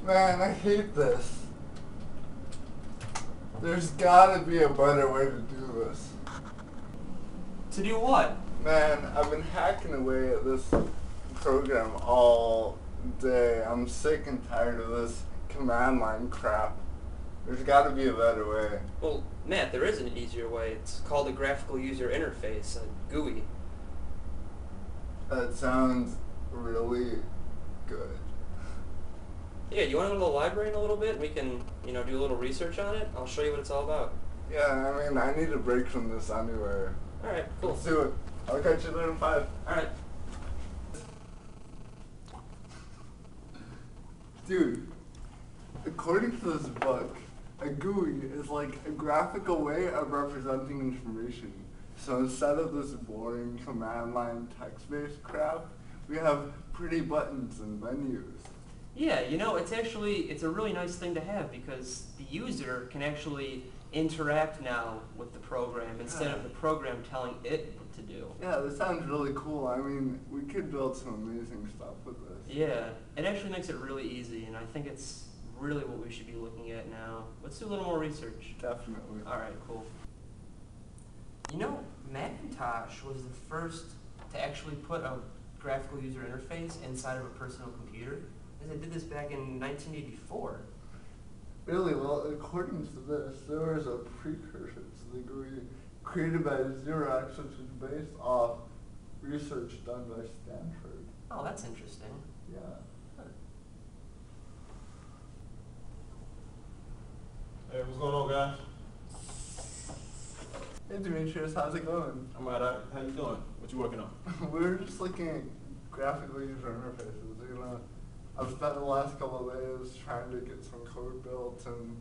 Man, I hate this. There's gotta be a better way to do this. To do what? Man, I've been hacking away at this program all day. I'm sick and tired of this command line crap. There's gotta be a better way. Well, Matt, there is an easier way. It's called a Graphical User Interface, a GUI. That sounds really good. Yeah, you want to go to the library in a little bit and we can, do a little research on it? I'll show you what it's all about. Yeah, I mean, I need a break from this anyway. Alright, cool. Let's do it. I'll catch you there in 5. Alright. Dude, according to this book, a GUI is like a graphical way of representing information. So instead of this boring command line text-based crap, we have pretty buttons and menus. Yeah, it's a really nice thing to have because the user can actually interact now with the program instead of the program telling it what to do. Yeah, this sounds really cool. I mean, we could build some amazing stuff with this. Yeah, it actually makes it really easy, and I think it's really what we should be looking at now. Let's do a little more research. Definitely. Alright, cool. Macintosh was the first to actually put a graphical user interface inside of a personal computer. They did this back in 1984. Really? Well, according to this, there was a precursor to the GUI created by Xerox, which is based off research done by Stanford. Oh, that's interesting. Yeah. Hey, what's going on, guys? Hey Demetrius, how's it going? I'm alright. How you doing? What you working on? We're just looking at graphical user interfaces. I've spent the last couple of days trying to get some code built, and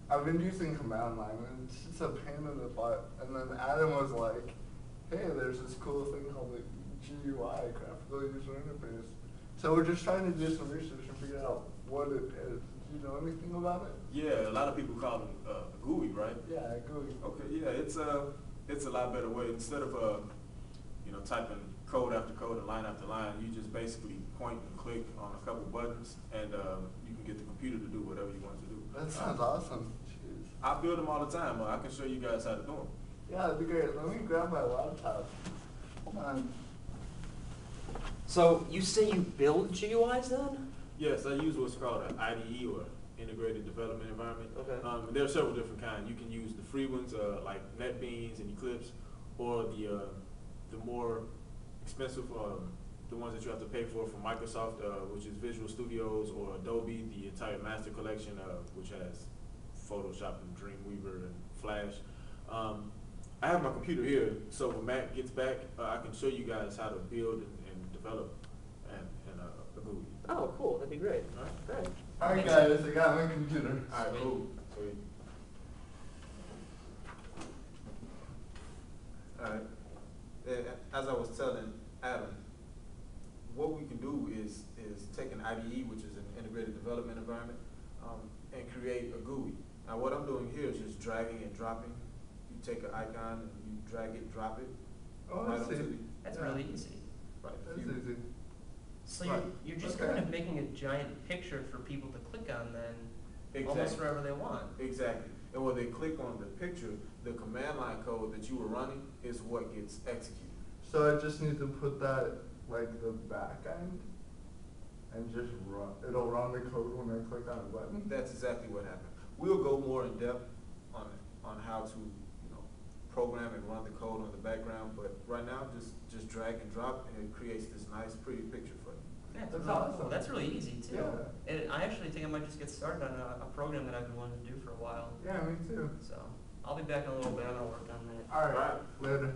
I've been using command line, and it's just a pain in the butt. And then Adam was like, hey, there's this cool thing called the GUI, graphical user interface. So we're just trying to do some research and figure out what it is. Do you know anything about it? Yeah, a lot of people call it GUI, right? Yeah, GUI. Okay, yeah, it's a lot better way. Instead of typing code after code and line after line, you just basically point and click on a couple buttons, and you can get the computer to do whatever you want to do. That sounds awesome. Jeez. I build them all the time. I can show you guys how to do them. Yeah, that'd be great. Let me grab my laptop. Hold on. So, you say you build GUIs then? Yes, I use what's called an IDE, or Integrated Development Environment. Okay. There are several different kinds. You can use the free ones like NetBeans and Eclipse, or the more expensive, the ones that you have to pay for from Microsoft, which is Visual Studios, or Adobe, the entire Master Collection, which has Photoshop and Dreamweaver and Flash. I have my computer here, so when Matt gets back, I can show you guys how to build and develop a GUI. Oh, cool. That'd be great. All right. Great. Alright guys, I got my computer. All right, cool. Sweet. All right. As I was telling Adam, what we can do is take an IDE, which is an integrated development environment, and create a GUI. Now what I'm doing here is just dragging and dropping. You take an icon and you drag it, drop it. Oh, I see. That's really easy. Right. That's easy. So Right. you're just Okay. kind of making a giant picture for people to click on then, Exactly. almost wherever they want. Exactly. And when they click on the picture, the command line code that you were running is what gets executed. So I just need to put that like the back end and just run. It'll run the code when I click on a button. That's exactly what happened. We'll go more in depth on how to program and run the code on the background, but right now just drag and drop, and it creates this nice pretty picture for you. Yeah, That's really cool. awesome. That's really easy too. Yeah. And I actually think I might just get started on a program that I've been wanting to do for a while. Yeah, me too. So I'll be back in a little bit. I'm gonna work on that. Alright, later.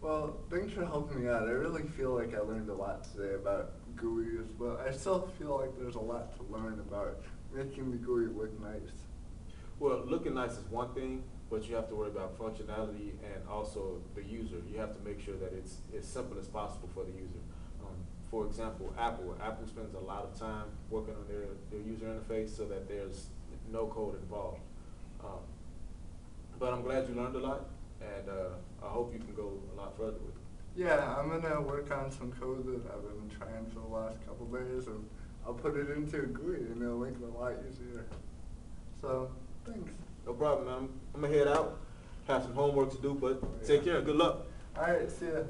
Well, thanks for helping me out. I really feel like I learned a lot today about GUIs, but I still feel like there's a lot to learn about making the GUI look nice. Well, looking nice is one thing, but you have to worry about functionality and also the user. You have to make sure that it's as simple as possible for the user. For example, Apple spends a lot of time working on their user interface so that there's no code involved. But I'm glad you learned a lot, and I hope you can go a lot further with it. Yeah, I'm gonna work on some code that I've been trying for the last couple days, and I'll put it into a GUI and it'll make it a lot easier. So, thanks. No problem, man. I'm gonna head out. Have some homework to do, but take care. Good luck. Alright, see ya.